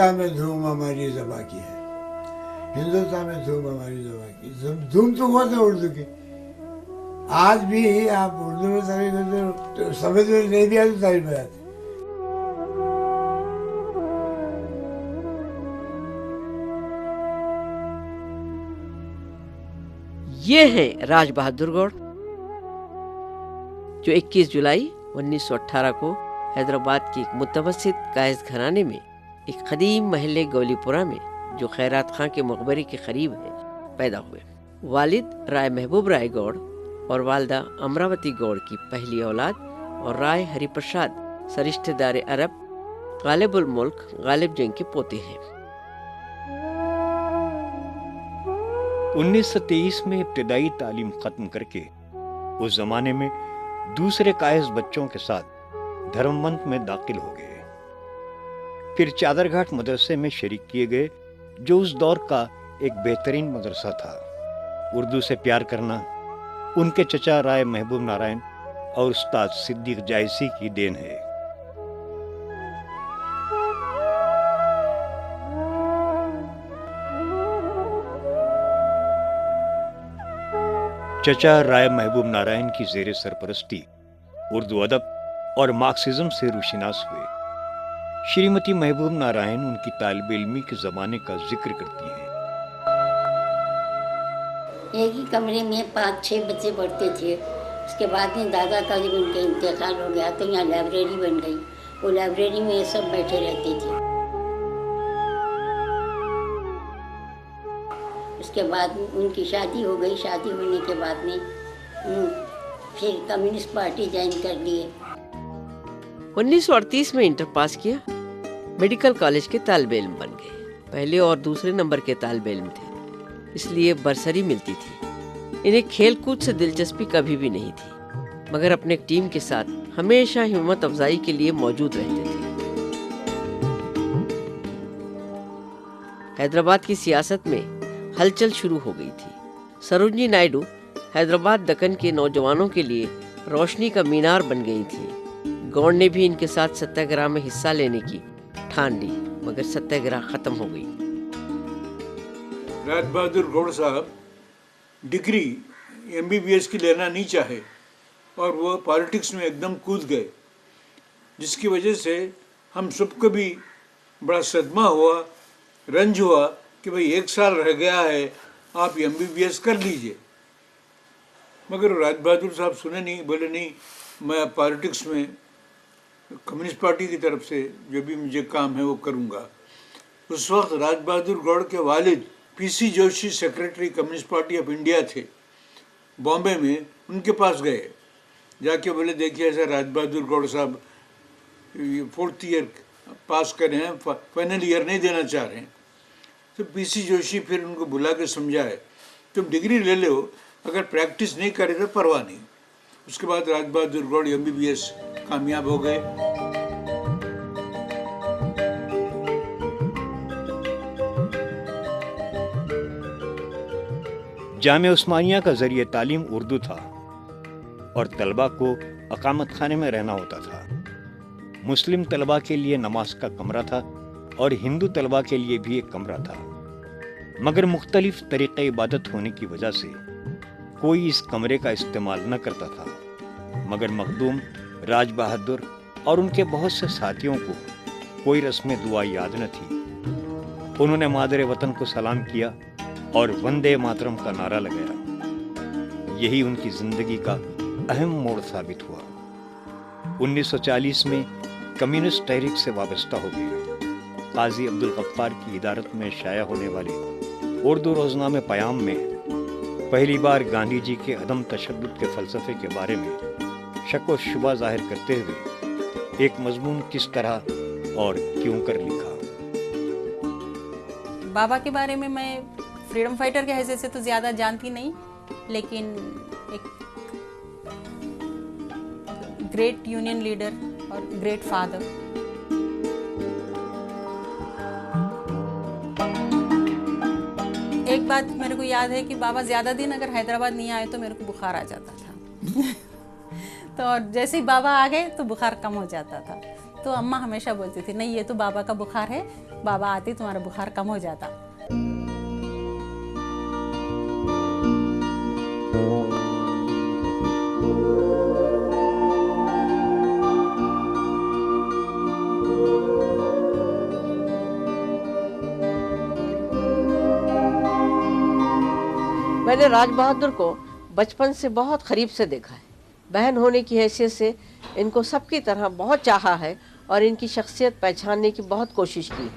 ہندوستان میں دھوم ہماری زبان کی ہے، ہندوستان میں دھوم ہماری زبان کی، دھوم تو بہت ہے اردو کی. آج بھی آپ اردو میں تعریف کرتے سمجھ میں نہیں بھی آتی تعریف میں آتی. یہ ہیں راج بہادر گوڑ، جو 21 جولائی 1918 کو حیدرآباد کے ایک متوسط قائز گھرانے میں ایک قدیم محلے گولی پورہ میں جو خیرات خاں کے مقبرے کے قریب ہے پیدا ہوئے. والد رائے محبوب رائے گوڑ اور والدہ امراوتی گوڑ کی پہلی اولاد اور رائے ہری پرساد سرشتہ دار عرب غالب الملک غالب جنگ کے پوتے ہیں. 1923 میں ابتدائی تعلیم ختم کر کے اس زمانے میں دوسرے قائز بچوں کے ساتھ دھرم ونت میں داخل ہو گئے. پھر چادر گھاٹ مدرسے میں شریک کیے گئے، جو اس دور کا ایک بہترین مدرسہ تھا. اردو سے پیار کرنا ان کے چچا رائے محبوب نارائن اور استاد صدیق جائسی کی دین ہے. چچا رائے محبوب نارائن کی زیر سرپرستی اردو ادب اور مارکسزم سے روشناس ہوئے. شریمتی محبوب نارائن ان کی طالب علمی کے زمانے کا ذکر کرتی ہیں. ایک ہی کمرے میں 5-6 بچے پڑھتے تھے. اس کے بعد میں دادا کا جب ان کا انتقال ہو گیا تو یہاں لائبریری بن گئی. وہ لائبریری میں سب بیٹھے رہتے تھے. اس کے بعد ان کی شادی ہو گئی. شادی ہونے کے بعد میں پھر کمیونسٹ پارٹی جوائن کر لیے. 1938 میں انٹر پاس کیا. میڈیکل کالج کے طالب علم بن گئے. پہلے اور دوسرے نمبر کے طالب علم تھے، اس لیے برسری ملتی تھی. انہیں کھیل کود سے دلچسپی کبھی بھی نہیں تھی، مگر اپنے ٹیم کے ساتھ ہمیشہ ہمت افزائی کے لیے موجود رہتے تھے. حیدرآباد کی سیاست میں ہلچل شروع ہو گئی تھی. سروجنی نائیڈو حیدرآباد دکن کے نوجوانوں کے لیے روشنی کا مینار بن گئی تھی. گوڑ نے بھی ان کے ساتھ ستیہ گرہ میں حصہ لینے کی ٹھان لی، مگر ستیہ گرہ ختم ہو گئی. راج بہادر گوڑ صاحب ڈگری MBBS کی لینا نہیں چاہے اور وہ پالیٹکس میں ایک دم کود گئے، جس کی وجہ سے ہم سب کو بھی بڑا صدمہ ہوا، رنج ہوا کہ بھئی 1 سال رہ گیا ہے، آپ MBBS کر لیجئے. مگر راج بہادر صاحب سنے نہیں، بولے نہیں، میں پالیٹکس میں کمیونسٹ پارٹی کی طرف سے جو بھی مجھے کام ہے وہ کروں گا. اس وقت راج بہادر گوڑ کے والد PC Joshi secretary communist party of India تھے بامبے میں. ان کے پاس گئے، جا کے بولے دیکھیے ایسا راج بہادر گوڑ صاحب 4th ایئر پاس کرے ہیں، فائنل ایئر نہیں دینا چاہ رہے ہیں. تو PC جوشی پھر ان کو بلا کے سمجھائے تم ڈگری لے لو، اگر پریکٹس نہیں کرے تو پرواہ نہیں. اس کے بعد راج بہادر گوڑ MBBS کامیاب ہو گئے. جامعہ عثمانیہ کا ذریعہ تعلیم اردو تھا اور طلبہ کو اقامت خانے میں رہنا ہوتا تھا. مسلم طلبہ کے لیے نماز کا کمرہ تھا اور ہندو طلبہ کے لیے بھی ایک کمرہ تھا، مگر مختلف طریقہ عبادت ہونے کی وجہ سے کوئی اس کمرے کا استعمال نہ کرتا تھا. مگر مخدوم راج بہادر اور ان کے بہت سے ساتھیوں کو کوئی رسم دعا یاد نہ تھی. انہوں نے مادر وطن کو سلام کیا اور وندے ماترم کا نعرہ لگایا. یہی ان کی زندگی کا اہم موڑ ثابت ہوا. 1940 میں کمیونسٹ تحریک سے وابستہ ہو گئے. قاضی عبدالغفار کی ادارت میں شائع ہونے والے اردو روزنامے پیام میں پہلی بار گاندھی جی کے عدم تشدد کے فلسفے کے بارے میں شک و شبہ ظاہر کرتے ہوئے ایک مضمون کس طرح اور کیوں کر لکھا. بابا کے بارے میں فریڈم فائٹر کے حیثیت سے تو زیادہ جانتی نہیں، لیکن ایک گریٹ یونین لیڈر اور گریٹ فادر. ایک بات میرے کو یاد ہے کہ بابا زیادہ دن اگر حیدرآباد نہیں آئے تو میرے کو بخار آ جاتا تھا. تو اور جیسے ہی بابا آ گئے تو بخار کم ہو جاتا تھا. تو اماں ہمیشہ بولتی تھی نہیں یہ تو بابا کا بخار ہے، बाबा आते तुम्हारा बुखार कम हो जाता। मैंने राज बहादुर को बचपन से बहुत करीब से देखा है। बहन होने की हैसियत से इनको सबकी तरह बहुत चाहा है और इनकी शख्सियत पहचानने की बहुत कोशिश की है।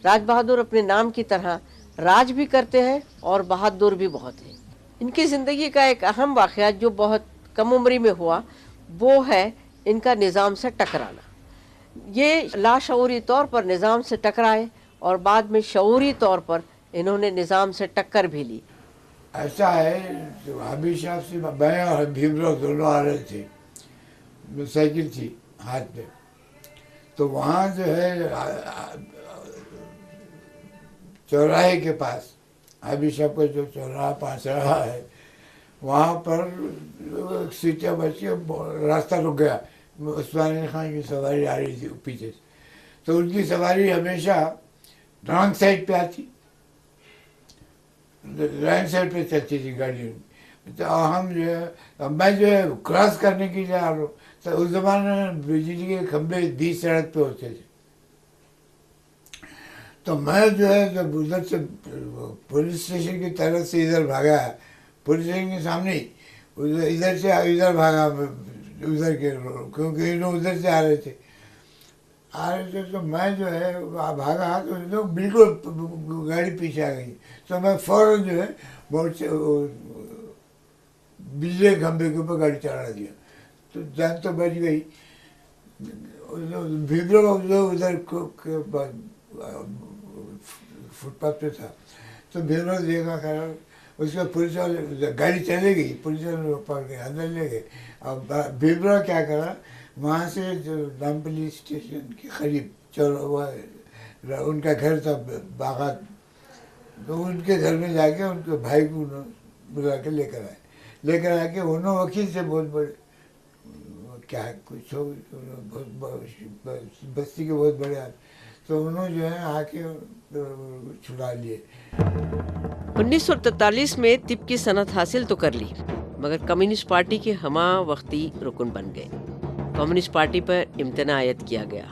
राज बहादुर अपने नाम की तरह राज भी करते हैं और बहादुर भी बहुत हैं। इनकी ज़िंदगी का एक अहम वाक़या जो बहुत कम उम्री में हुआ वो है इनका निज़ाम से टकराना। ये लाशऊरी तौर पर निज़ाम से टकराए और बाद में शऊरी तौर पर इन्होंने निज़ाम से टक्कर भी ली। ऐसा है, तो हामिद साहब से मैं और भीमराव दोनों आ रहे थे, साइकिल थी हाथ में, तो वहाँ जो है चौराहे के पास हामिद साहब का जो चौराहा पास रहा है वहाँ पर सीटें बची, रास्ता रुक गया। उस्मान खान की सवारी आ रही थी पीछे से, तो उनकी सवारी हमेशा रॉन्ग साइड पे आती, राइट साइड पे चलती थी गाड़ी। तो हम जो है मैं जो है क्रॉस करने के लिए आ रहा हूँ, तो उस ज़माने में बिजली के खंभे 20 सड़क पे होते थे। तो मैं जो है जब उधर से पुलिस स्टेशन की तरफ से इधर भागा, पुलिस स्टेशन के सामने ही इधर से इधर भागा, उधर के, क्योंकि इन लोग उधर से आ रहे थे। तो मैं जो है भागा तो लोग बिल्कुल गाड़ी पीछे आ गई, तो मैं फौरन जो है बहुत से बिजली के खंभे के ऊपर गाड़ी चढ़ा दिया, तो जान तो बच गई। भीमराव जो उधर फुटपाथ पे था, तो भीमराव देखा खड़ा, उसके पुलिस वाले गाड़ी चले गई, पुलिस वाले पकड़ के अंदर ले गए। अब भीमराव क्या करा, वहाँ से जो नामपल्ली स्टेशन के करीब चलो उनका घर था बागात, तो उनके घर में जाके उनके भाई को बुला के लेकर आके उन्होंने वकील से बहुत बड़े क्या कुछ हो, बस्ती के बहुत बड़े आदमी, तो उन्होंने जो है आके छुड़ा लिए। 1943 में तिब की सनत हासिल तो कर ली, मगर कम्युनिस्ट पार्टी के हमा वक्ती रुकन बन गए। कम्युनिस्ट पार्टी पर इम्तना आयत किया गया,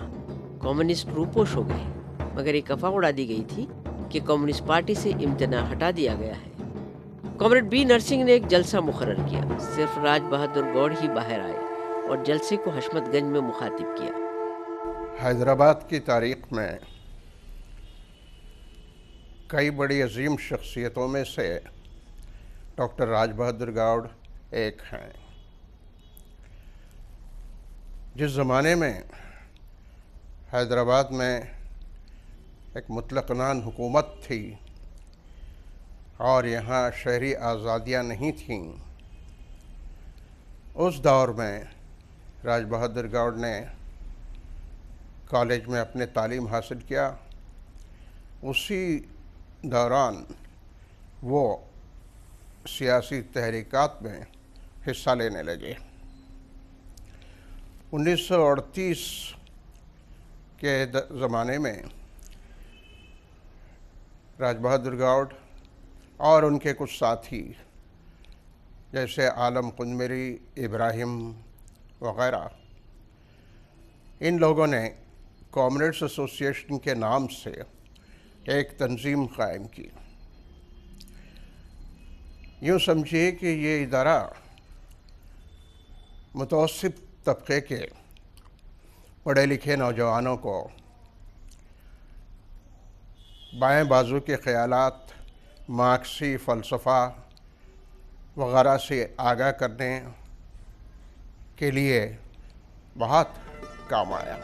कम्युनिस्ट रूपोश हो गए, मगर एक अफवाह उड़ा दी गई थी कि कम्युनिस्ट पार्टी से इम्तना हटा दिया गया है। कॉमरेड बी नरसिंह ने एक जलसा मुकर्रर किया, सिर्फ राज बहादुर गौड़ ही बाहर आए और जलसे को हशमतगंज में मुखातिब किया। हैदराबाद की तारीख में कई बड़ी अजीम शख्सियतों में से डॉक्टर राज बहादुर गौड़ एक हैं। जिस ज़माने में हैदराबाद में एक मुतलक़नान हुकूमत थी और यहाँ शहरी आज़ादियाँ नहीं थीं, उस दौर में राज बहादुर गौड़ ने कॉलेज में अपने तालीम हासिल किया। उसी दौरान वो सियासी तहरीकात में हिस्सा लेने लगे। 1938 के ज़माने में राज बहादुर गौड़ और उनके कुछ साथी जैसे आलम कुंजमेरी, इब्राहिम वग़ैरह, इन लोगों ने कॉमरेड्स एसोसिएशन के नाम से एक तंजीम कायम की। यूँ समझिए कि ये इदारा मुतवस्सित तबके के पढ़े लिखे नौजवानों को बाएं बाजू के ख़यालात, मार्क्सी फ़लसफ़ा वग़ैरह से आगाह करने के लिए बहुत काम आया।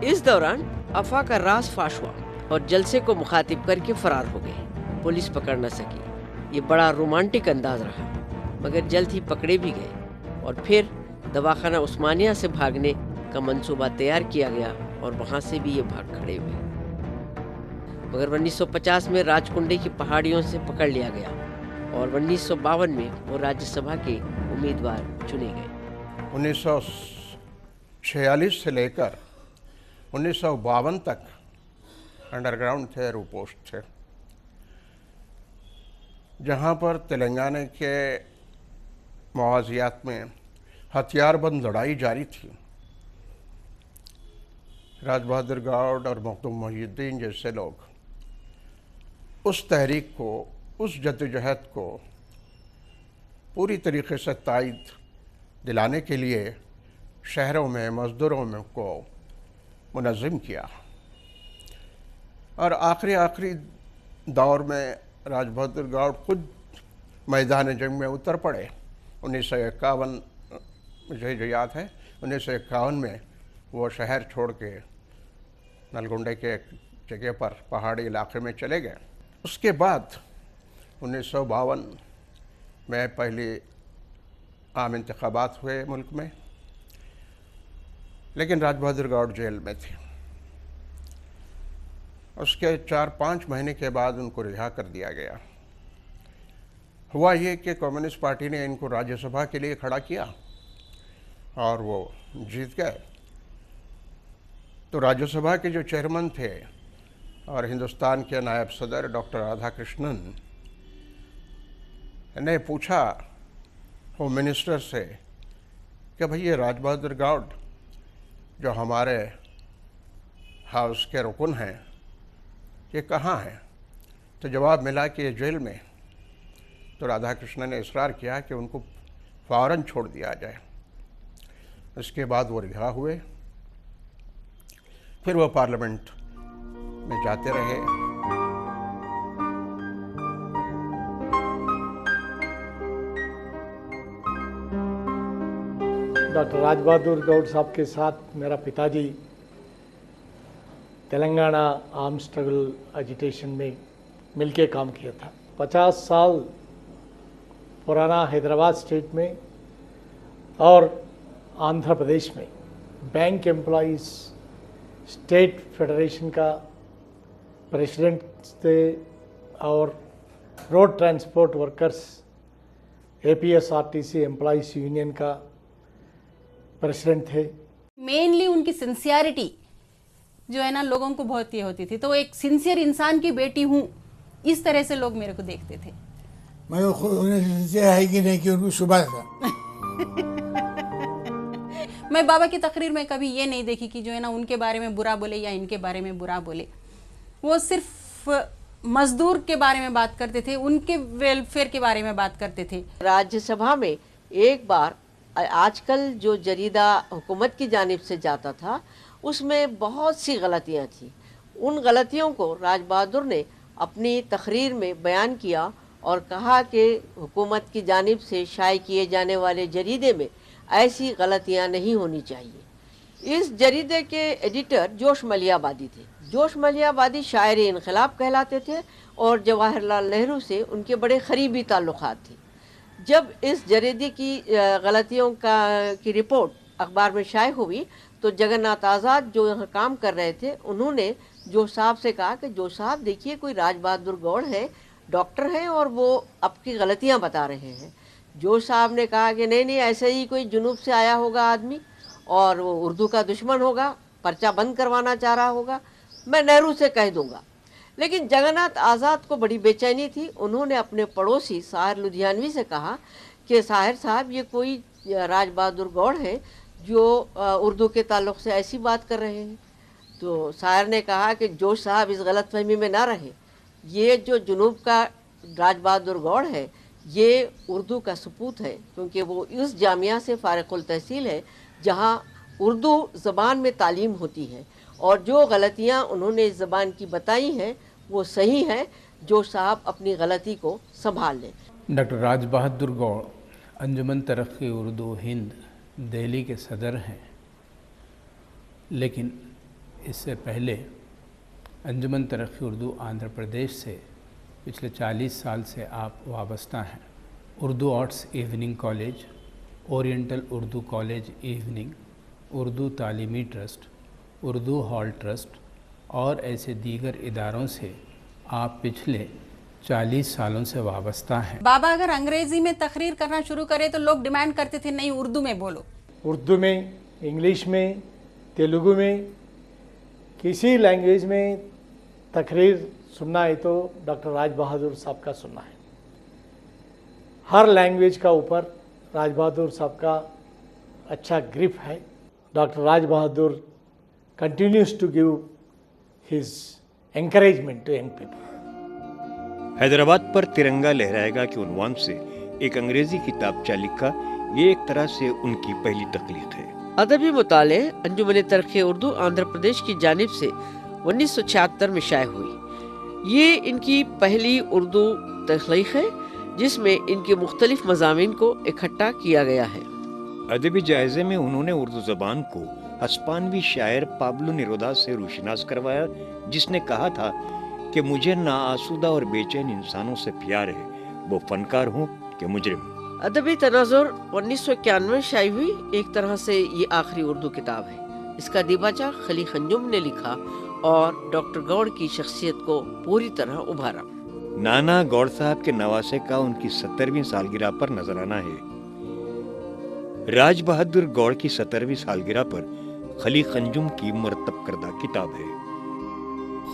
इस दौरान अफवाह का राज फाश हुआ और जलसे को मुखातिब करके फरार हो गए। पुलिस पकड़ न सकी। ये बड़ा रोमांटिक अंदाज रहा, मगर जल्द ही पकड़े भी गए और फिर दवाखाना उस्मानिया से भागने का मंसूबा तैयार किया गया और वहाँ से भी ये भाग खड़े हुए। मगर 1950 में राजकुंडे की पहाड़ियों से पकड़ लिया गया और 1952 में वो राज्यसभा के उम्मीदवार चुने गए। 1946 से लेकर 1952 तक अंडरग्राउंड थे, रूपोस्ट थे, जहाँ पर तेलंगाना के मवाजियात में हथियारबंद लड़ाई जारी थी। राज बहादुर गौड़ और मखदूम मोहिउद्दीन जैसे लोग उस तहरीक को, उस जद्दोजहद को पूरी तरीके से तायद दिलाने के लिए शहरों में मज़दूरों में को मुनज़्ज़म किया। और आखिरी दौर में राज बहादुर गौड़ खुद मैदान जंग में उतर पड़े। 1951 मुझे जो याद है, 1951 में वो शहर छोड़ के नलगुंडे के जगह पर पहाड़ी इलाके में चले गए। उसके बाद 1952 में पहले आम इंतखाबात हुए मुल्क में, लेकिन राज बहादुर गौड़ जेल में थे। उसके 4-5 महीने के बाद उनको रिहा कर दिया गया। हुआ ये कि कम्युनिस्ट पार्टी ने इनको राज्यसभा के लिए खड़ा किया और वो जीत गए। तो राज्यसभा के जो चेयरमैन थे और हिंदुस्तान के नायब सदर डॉक्टर राधाकृष्णन ने पूछा होम मिनिस्टर से कि भाई ये राज बहादुर गौड़ जो हमारे हाउस के रुकन हैं, ये कहाँ हैं? तो जवाब मिला कि ये जेल में। तो राधाकृष्णन ने इसरार किया कि उनको फ़ौरन छोड़ दिया जाए। इसके बाद वो रिहा हुए, फिर वो पार्लियामेंट में जाते रहे। डॉक्टर राज बहादुर गौड़ साहब के साथ मेरा पिताजी तेलंगाना आर्म स्ट्रगल एजिटेशन में मिलके काम किया था। 50 साल पुराना हैदराबाद स्टेट में और आंध्र प्रदेश में बैंक एम्प्लॉइज़ स्टेट फेडरेशन का प्रेसिडेंट थे और road transport workers APSRTC employees union का प्रेसिडेंट थे। मेनली उनकी सिंसियरिटी जो है ना लोगों को बहुत ये होती थी। तो एक सिंसियर इंसान की बेटी हूँ, इस तरह से लोग मेरे को देखते थे। मैं खुद उन्हें सिंसियर है कि नहीं कि उनको सुबह था। मैं बाबा की तकरीर में कभी ये नहीं देखी कि जो है ना उनके बारे में बुरा बोले या इनके बारे में बुरा बोले। वो सिर्फ मजदूर के बारे में बात करते थे, उनके वेलफेयर के बारे में बात करते थे। राज्यसभा में एक बार आजकल जो जरीदा हुकूमत की जानिब से जाता था उसमें बहुत सी गलतियां थी। उन गलतियों को राज बहादुर ने अपनी तकरीर में बयान किया और कहा कि हुकूमत की जानिब से शाये किए जाने वाले जरीदे में ऐसी गलतियां नहीं होनी चाहिए। इस जरीदे के एडिटर जोश मलियाबादी थे। जोश मलियाबादी शायर इनकलाब कहलाते थे और जवाहरलाल नेहरू से उनके बड़े करीबी ताल्लुकात थे। जब इस जरीदे की गलतियों की रिपोर्ट अखबार में शाये हुई तो जगन्नाथ आज़ाद जो यहाँ काम कर रहे थे, उन्होंने जोश साहब से कहा कि जोश साहब देखिए, कोई राज बहादुर गौड़ है, डॉक्टर हैं और वो आपकी गलतियाँ बता रहे हैं। जोश साहब ने कहा कि नहीं नहीं, ऐसे ही कोई जुनूब से आया होगा आदमी और वो उर्दू का दुश्मन होगा, पर्चा बंद करवाना चाह रहा होगा, मैं नेहरू से कह दूंगा। लेकिन जगन्नाथ आज़ाद को बड़ी बेचैनी थी। उन्होंने अपने पड़ोसी साहिर लुधियानवी से कहा कि साहिर साहब, ये कोई राज बहादुर गौड़ है जो उर्दू के ताल्लुक़ से ऐसी बात कर रहे हैं। तो साहिर ने कहा कि जोश साहब इस गलतफहमी में ना रहे, ये जो जुनूब का राज बहादुर गौड़ है ये उर्दू का सपूत है, क्योंकि वो उस जामिया से फारिकुल तहसील है जहाँ उर्दू ज़बान में तालीम होती है और जो गलतियाँ उन्होंने इस ज़बान की बताई हैं वो सही है। जोश साहब अपनी गलती को संभाल लें। डॉक्टर राज बहादुर गौड़ अंजुमन तरक्की उर्दू हिंद दिल्ली के सदर हैं, लेकिन इससे पहले अंजुमन तरक्की उर्दू आंध्र प्रदेश से पिछले 40 साल से आप वाबस्ता हैं। Urdu arts evening college, oriental Urdu college evening, Urdu तालीमी ट्रस्ट, उर्दू हॉल ट्रस्ट और ऐसे दीगर इदारों से आप पिछले 40 सालों से वाबस्ता हैं। बाबा अगर अंग्रेज़ी में तकरीर करना शुरू करे तो लोग डिमांड करते थे नहीं उर्दू में बोलो। उर्दू में, इंग्लिश में, तेलुगु में, किसी लैंग्वेज में तकरीर सुनना है तो डॉक्टर राज बहादुर साहब का सुनना है। हर लैंग्वेज का ऊपर राज बहादुर साहब का अच्छा ग्रिप है। Doctor Raj Bahadur continues to give his encouragement to young people. Hyderabad पर तिरंगा लहराएगा के उन्वान से एक अंग्रेजी किताबचा लिखा, ये एक तरह से उनकी पहली तख्लीक है। अदबी मुताले अंजुमन तरक्की उर्दू आंध्र प्रदेश की जानिब से 1976 में शाये हुई। ये इनकी पहली उर्दू तख्लीक है जिसमें इनके मुख्तलिफ मज़ामीन को इकट्ठा किया गया है। अदबी जायजे में उन्होंने उर्दू ज़बान को हस्पानवी शायर पाब्लो नेरुदा से रोशनास करवाया, जिसने कहा था कि मुझे नाआसूदा और बेचैन इंसानों से प्यार है, वो फनकार हूँ कि मुजरिम। अदबी तनाजुर 1991 में शाये हुई। एक तरह से ये आखिरी उर्दू किताब है। इसका दीबाचा खली खंजुम ने लिखा और डॉक्टर गौड़ की शख्सियत को पूरी तरह उभारा। नाना गौड़ साहब के नवासे का उनकी 70वीं सालगिरह पर नजराना है। राज बहादुर गौड़ की 70वीं सालगिरह पर खली खंजुम की मुरतब करदा किताब है।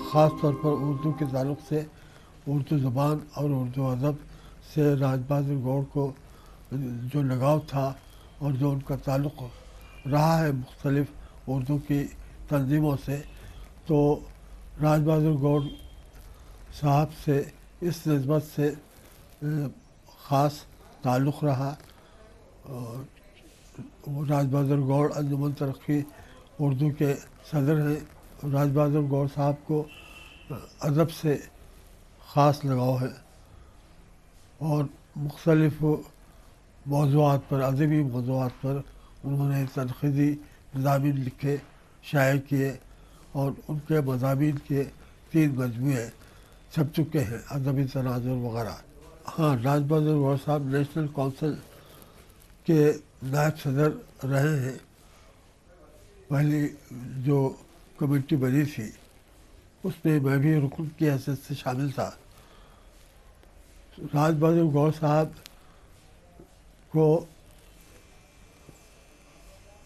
ख़ास तौर पर उर्दू के ताल्लुक से, उर्दू ज़बान और उर्दू अदब से राज बहादुर गौड़ को जो लगाव था और जो उनका ताल्लुक़ रहा है मुख्तलिफ उर्दू की तंजीमों से, तो राज बहादुर गौड़ साहब से इस नस्बत से ख़ास ताल्लुक़ रहा। राज बहादुर गौड़ अंजुमन तरक्की उर्दू के सदर हैं। राज बहादुर गौड़ साहब को अदब से ख़ास लगाव है और मुख्तलिफ मौज़ूआत पर, अदबी मौज़ूआत पर उन्होंने तनक़ीदी मज़ामीन लिखे, शाये किए और उनके मज़ामीन के 3 मजमूए छप चुके हैं, अदबी तनाजुर वगैरह। हाँ, राज बहादुर गौड़ साहब नेशनल कौंसिल के नायब सदर रहे हैं। पहली जो कमेटी बनी थी उसमें मैं भी रुकन की हैसियत से शामिल था। राज बहादुर गौड़ साहब को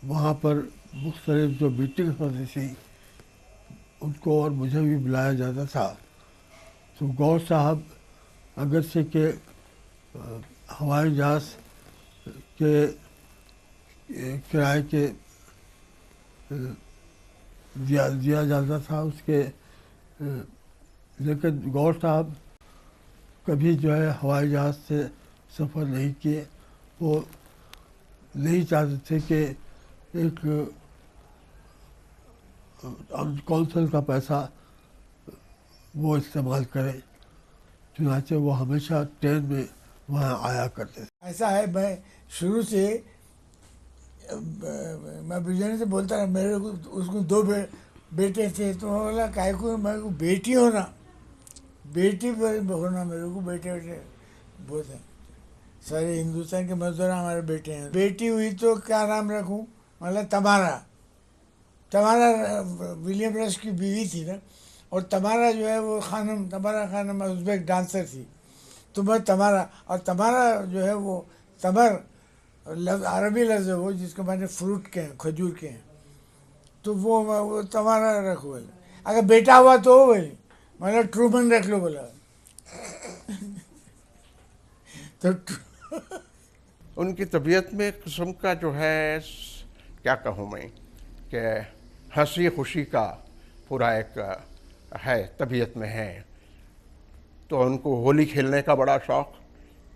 वहाँ पर मुख्तलिफ जो मीटिंग होती थी उनको और मुझे भी बुलाया जाता था। तो गौड़ साहब अगरचे के हवाई जहाज़ के किराए के दिया जाता था उसके, लेकिन गौड़ साहब कभी जो है हवाई जहाज़ से सफ़र नहीं किए। वो नहीं चाहते थे कि एक कौंसिल का पैसा वो इस्तेमाल करें, चुनांचे वो हमेशा ट्रेन में वहाँ आया करते थे। ऐसा है, मैं शुरू से मैं बिजनेस से बोलता रहा, मेरे को उसको 2 बेटे थे, तो बोला काय को मेरे को बेटी होना, बेटी पर होना, मेरे को बेटे बहुत हैं। सारे हिंदुस्तान के मजदूर हमारे बेटे हैं। बेटी हुई तो क्या नाम रखूं? मतलब तमारा विलियम रश की बीवी थी ना, और तमारा जो है वो तमारा खानम उज़्बेक डांसर थी, तो मैं तमारा, और तमारा जो है वो तमर लफ्ज़ अरबी लफ्ज़ है वो, जिसके माने फ्रूट के हैं, खजूर के हैं, तो वो तमारा रखो बोले। अगर बेटा हुआ तो हो बोले, मतलब ट्रूमन रख लो बोला। तो उनकी तबीयत में एक किस्म का जो है, क्या कहूँ मैं, कि हंसी खुशी का पूरा एक है, तबीयत में है। तो उनको होली खेलने का बड़ा शौक़,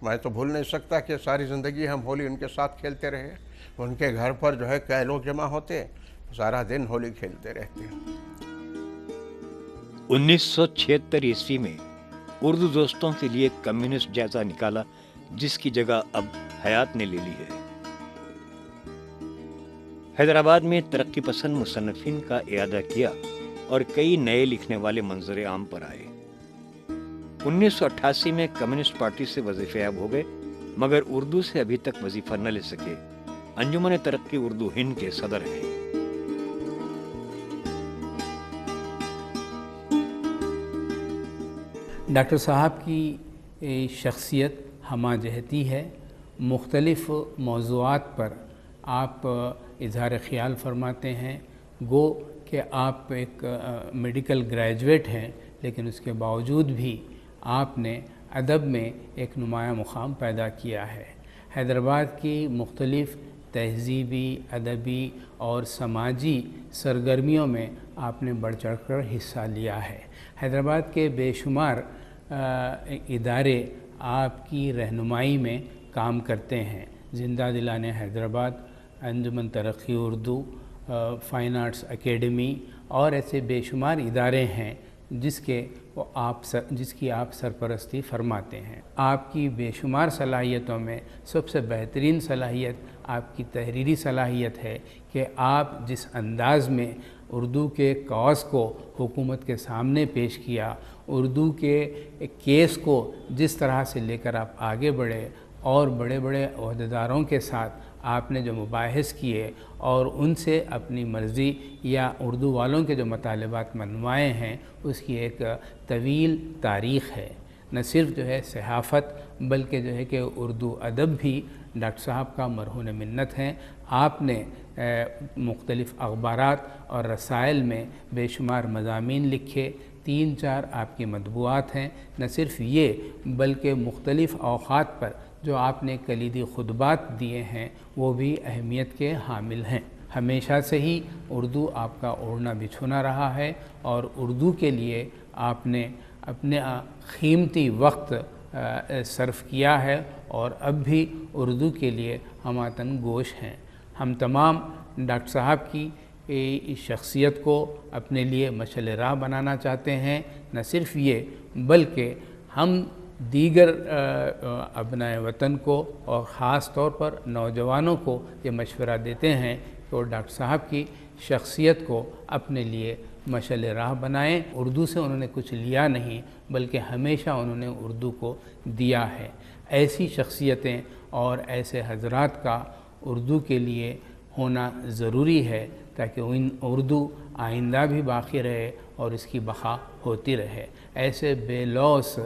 मैं तो भूल नहीं सकता कि सारी ज़िंदगी हम होली उनके साथ खेलते रहे। उनके घर पर जो है कई लोग जमा होते, सारा दिन होली खेलते रहते। 1976 ईस्वी में उर्दू दोस्तों के लिए कम्युनिस्ट जायजा निकाला, जिसकी जगह अब हयात ने ले ली है। हैदराबाद में तरक्की पसंद मुसन्निफिन का इयादा किया और कई नए लिखने वाले मंजर आम पर आए। 1988 में कम्युनिस्ट पार्टी से वजीफेयाब हो गए, मगर उर्दू से अभी तक वजीफा न ले सके। अंजुमन तरक्की उर्दू हिंद के सदर हैं। डॉक्टर साहब की शख्सियत हमाजहती है। मुख्तलिफ़ मौज़ूआत पर आप इज़हार ख़याल फरमाते हैं। गो कि आप एक मेडिकल ग्रेजुएट हैं, لیکن اس کے باوجود بھی آپ نے ادب میں ایک نمایاں مقام پیدا کیا ہے۔ حیدرآباد کی مختلف تہذیبی، ادبی اور سماجی سرگرمیوں میں آپ نے بڑھ چڑھ کر حصہ لیا ہے۔ حیدرآباد کے بے شمار ادارے آپ کی رہنمائی میں کام کرتے ہیں۔ زندہ دلان حیدرآباد، انجمن ترقی اردو، فائن آرٹس اکیڈمی اور ایسے بے شمار ادارے ہیں جس کی آپ سرپرستی فرماتے ہیں۔ آپ کی بے شمار صلاحیتوں میں سب سے بہترین صلاحیت آپ کی تحریری صلاحیت ہے کہ آپ جس انداز میں اردو کے کاز کو حکومت کے سامنے پیش کیا، اردو کے کیس کو جس طرح سے لے کر آپ آگے بڑھے اور بڑے بڑے عہدیداروں کے ساتھ آپ نے جو مباحث کیے اور ان سے اپنی مرضی یا اردو والوں کے جو مطالبات منوائے ہیں، اس کی ایک طویل تاریخ ہے۔ نہ صرف جو ہے صحافت بلکہ جو ہے کہ اردو ادب بھی ڈاکٹر صاحب کا مرہون منت ہیں۔ آپ نے مختلف اخبارات اور رسائل میں بے شمار مضامین لکھے، 3-4 آپ کی مطبوعات ہیں۔ نہ صرف یہ بلکہ مختلف اوقات پر جو آپ نے کلیدی خطبات دیے ہیں وہ بھی اہمیت کے حامل ہیں۔ ہمیشہ سے ہی اردو آپ کا اوڑھنا بچھونا رہا ہے اور اردو کے لیے آپ نے اپنے قیمتی وقت صرف کیا ہے اور اب بھی اردو کے لیے ہماتن گوش ہیں۔ ہم تمام ڈاکٹر صاحب کی شخصیت کو اپنے لیے مشعل راہ بنانا چاہتے ہیں۔ نہ صرف یہ بلکہ ہم دیگر ابنائے وطن کو اور خاص طور پر نوجوانوں کو یہ مشورہ دیتے ہیں کہ وہ ڈاکٹر صاحب کی شخصیت کو اپنے لیے مشعل راہ بنائیں۔ اردو سے انہوں نے کچھ لیا نہیں بلکہ ہمیشہ انہوں نے اردو کو دیا ہے۔ ایسی شخصیتیں اور ایسے حضرات کا اردو کے لیے ہونا ضروری ہے تاکہ اردو آئندہ بھی باقی رہے اور اس کی بقا ہوتی رہے۔ ایسے بے لوث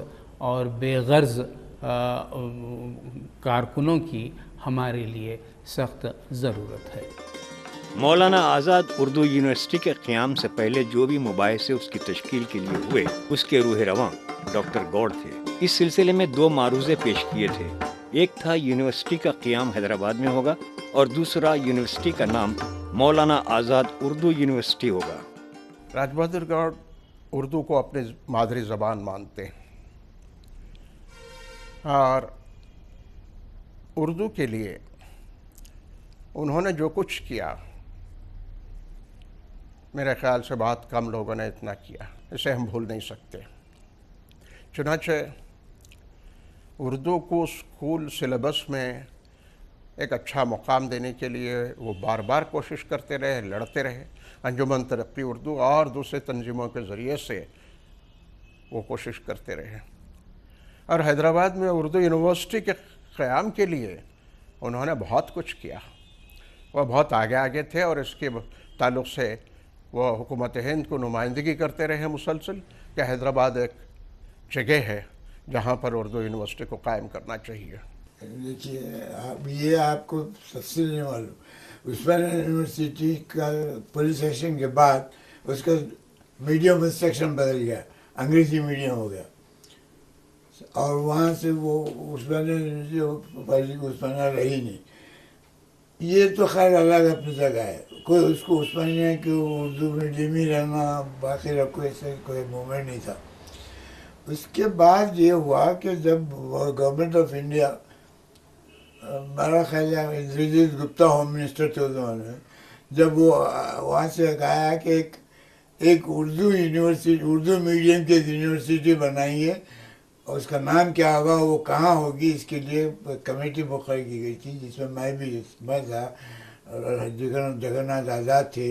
اور بے غرض کارکنوں کی ہمارے لیے سخت ضرورت ہے۔ مولانا آزاد اردو یونیورسٹی کے قیام سے پہلے جو بھی مباحثے اس کی تشکیل کے لیے ہوئے، اس کے روح رواں ڈاکٹر گوڑ تھے۔ اس سلسلے میں 2 معروضے پیش کیے تھے۔ ایک تھا یونیورسٹی کا قیام حیدرآباد میں ہوگا اور دوسرا یونیورسٹی کا نام مولانا آزاد اردو یونیورسٹی ہوگا۔ راج بہادر گوڑ اردو کو اپنی مادری زبان مانتے ہیں اور اردو کے لیے انہوں نے جو کچھ کیا میرے خیال سے بہت کم لوگوں نے اتنا کیا، اسے ہم بھول نہیں سکتے۔ چنانچہ اردو کو اسکول سلیبس میں ایک اچھا مقام دینے کے لیے وہ بار بار کوشش کرتے رہے، لڑتے رہے۔ انجمن ترقی اردو اور دوسرے تنظیموں کے ذریعے سے وہ کوشش کرتے رہے اور حیدرآباد میں اردو یونیورسٹی کے قیام کے لیے انہوں نے بہت کچھ کیا۔ وہ بہت آگے تھے اور اس کے تعلق سے وہ حکومت ہند کو نمائندگی کرتے رہے مسلسل کہ حیدرآباد ایک جگہ ہے جہاں پر اردو یونیورسٹی کو قائم کرنا چاہیے۔ دیکھیے یہ آپ کو تفصیل نہیں معلوم، عثمانیہ یونیورسٹی کا پولیس اسٹیشن کے بعد اس کا میڈیم انسٹرکشن بدل گیا، انگریزی میڈیم ہو گیا اور وہاں سے وہ عثمانیہ یونیورسٹی عثمانیہ رہی نہیں۔ یہ تو خیر الگ اپنی جگہ ہے، کوئی اس کو عثمانیہ کے اردو میڈیم ہی رہنا باقی رکھو ایسے کوئی موومنٹ نہیں تھا۔ اس کے بعد یہ ہوا کہ جب گورنمنٹ آف انڈیا، میرا خیال ہے اندرجیت گپتا ہوم منسٹر تھے اس زمانے میں، جب وہ وہاں سے کہا کہ ایک اردو یونیورسٹی، اردو میڈیم کی یونیورسٹی بنائیے اور اس کا نام کیا ہوگا، وہ کہاں ہوگی، اس کے لیے کمیٹی مقرر کی گئی تھی جس میں میں تھا، جگن ناتھ آزاد تھے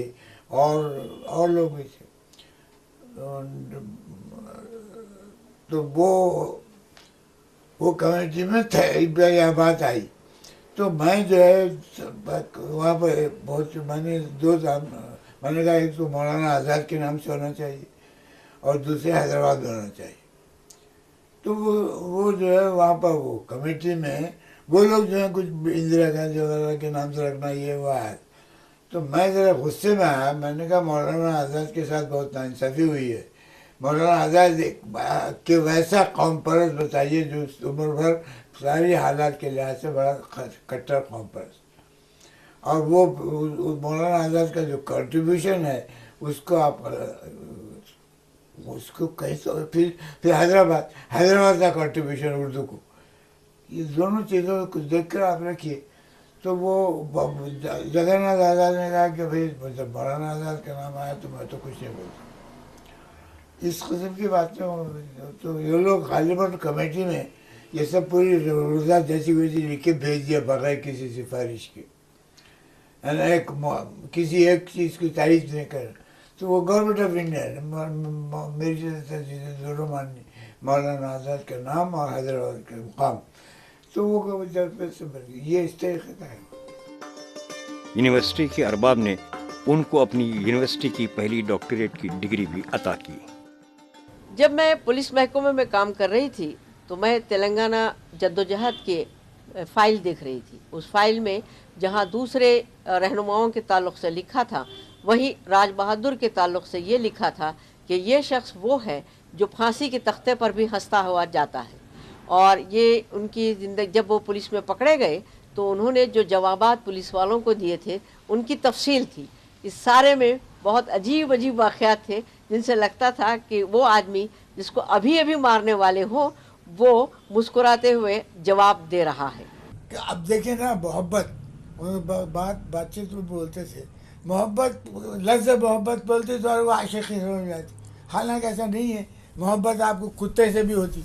اور لوگ بھی تھے۔ تو وہ کمیٹی میں یہ بات آئی تو میں جو ہے وہاں پہ بہت میں نے میں نے کہا ایک تو مولانا آزاد کے نام سے ہونا چاہیے اور دوسرے حیدرآباد میں ہونا چاہیے۔ تو وہ جو ہے وہاں پر وہ کمیٹی میں وہ لوگ جو ہیں کچھ اندرا گاندھی وغیرہ کے نام سے رکھنا یہ وہ ہے۔ تو میں ذرا غصے میں آیا، میں نے کہا مولانا آزاد کے ساتھ بہت ناانصافی ہوئی ہے، مولانا آزاد کہ ویسا قوم پرست بتائیے جو عمر بھر ساری حالات کے لحاظ سے بڑا کٹر قوم پرست. اور وہ مولانا آزاد کا جو کنٹریبیوشن ہے اس کو آپ اس کو کیسے پھر حیدرآباد کا کنٹریبیوشن اردو کو، یہ دونوں چیزوں کو دیکھ کر آپ رکھیے. تو وہ جگن ناتھ آزاد نے کہا کہ بھائی جب مولانا آزاد کا نام آیا تو میں تو کچھ نہیں بولتا. اس قسم کی باتیں تو یہ لوگ غالباً کمیٹی میں یہ سب پوری روزہ جیسی ویسی لکھ کے بھیج دیا بغیر کسی سفارش کے، کسی ایک چیز کی تعریف نہیں کر. تو وہ گورنمنٹ آف انڈیا نے میری چیزیں ضرور ماننی، مولانا آزاد کا نام اور حیدرآباد کا مقام. تو وہ یہ اس طریقے کا ہے. یونیورسٹی کے ارباب نے ان کو اپنی یونیورسٹی کی پہلی ڈاکٹریٹ کی ڈگری بھی عطا کی. جب میں پولیس محکمے میں کام کر رہی تھی تو میں تلنگانہ جدوجہد کے فائل دیکھ رہی تھی. اس فائل میں جہاں دوسرے رہنماؤں کے تعلق سے لکھا تھا وہیں راج بہادر کے تعلق سے یہ لکھا تھا کہ یہ شخص وہ ہے جو پھانسی کے تختے پر بھی ہنستا ہوا جاتا ہے. اور یہ ان کی زندگی، جب وہ پولیس میں پکڑے گئے تو انہوں نے جو جوابات پولیس والوں کو دیے تھے ان کی تفصیل تھی. اس سارے میں بہت عجیب عجیب واقعات تھے جن سے لگتا تھا کہ وہ آدمی جس کو ابھی ابھی مارنے والے ہوں وہ مسکراتے ہوئے جواب دے رہا ہے. اب دیکھیں نا، محبت بات چیت میں بولتے تھے، محبت لفظ محبت بولتے تو اور وہ عاشقی ہو جاتی. حالانکہ ایسا نہیں ہے. محبت آپ کو کتے سے بھی ہوتی،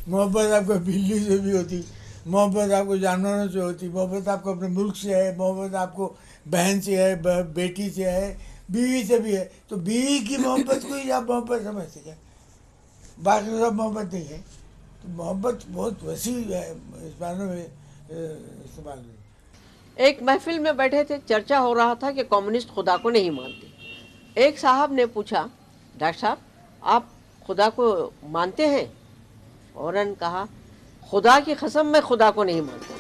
محبت آپ کو بلی سے بھی ہوتی، محبت آپ کو جانوروں سے ہوتی، محبت آپ کو اپنے ملک سے ہے، محبت آپ کو بہن سے ہے، بیٹی سے ہے، بیوی سے بھی ہے. تو بیوی کی محبت کو ہی آپ محبت سمجھتے کیا؟ باقی سب محبت نہیں ہے. تو محبت بہت وسیع ہے اس معنی میں استعمال میں. ایک محفل میں بیٹھے تھے، چرچا ہو رہا تھا کہ کمیونسٹ خدا کو نہیں مانتے. ایک صاحب نے پوچھا، ڈاکٹر صاحب آپ خدا کو مانتے ہیں؟ فوراً کہا، خدا کی قسم میں خدا کو نہیں مانتا.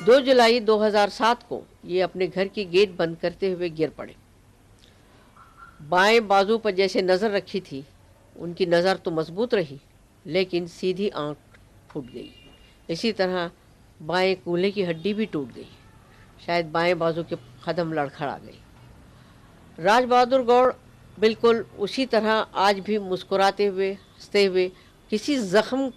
2 جولائی 2007 کو یہ اپنے گھر کی گیٹ بند کرتے ہوئے گر پڑے. بائیں بازو پر جیسے نظر رکھی تھی ان کی نظر تو مضبوط رہی لیکن سیدھی آنکھ پھوٹ گئی. اسی طرح بائیں کولے کی ہڈی بھی ٹوٹ گئی. شاید بائیں بازو کے قدم لڑکھڑا گئی. راج بہادر گوڑ بالکل اسی طرح آج بھی مسکراتے ہوئے، ہنستے ہوئے، کسی زخم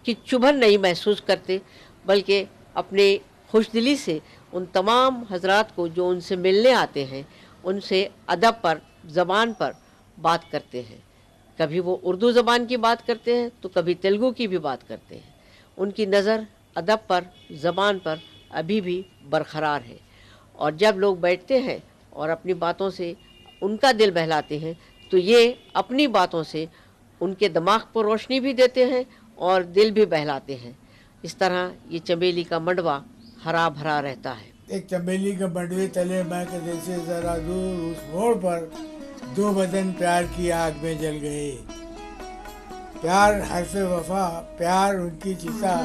کی چبھن نہیں محسوس کرتے، بلکہ اپنے خوش دلی سے ان تمام حضرات کو جو ان سے ملنے آتے ہیں ان سے ادب پر، زبان پر بات کرتے ہیں. کبھی وہ اردو زبان کی بات کرتے ہیں تو کبھی تیلگو کی بھی بات کرتے ہیں. ان کی نظر ادب پر، زبان پر ابھی بھی برقرار ہے. اور جب لوگ بیٹھتے ہیں اور اپنی باتوں سے ان کا دل بہلاتے ہیں تو یہ اپنی باتوں سے ان کے دماغ پر روشنی بھی دیتے ہیں اور دل بھی بہلاتے ہیں. اس طرح یہ چمیلی کا منڈوا ہرا بھرا رہتا ہے. ایک چمیلی کا منڈوے تلے میں کے جیسے ذرا دور اس موڑ پر 2 بدن پیار کی آگ میں جل گئے. پیار حرف وفا، پیار ان کی چتا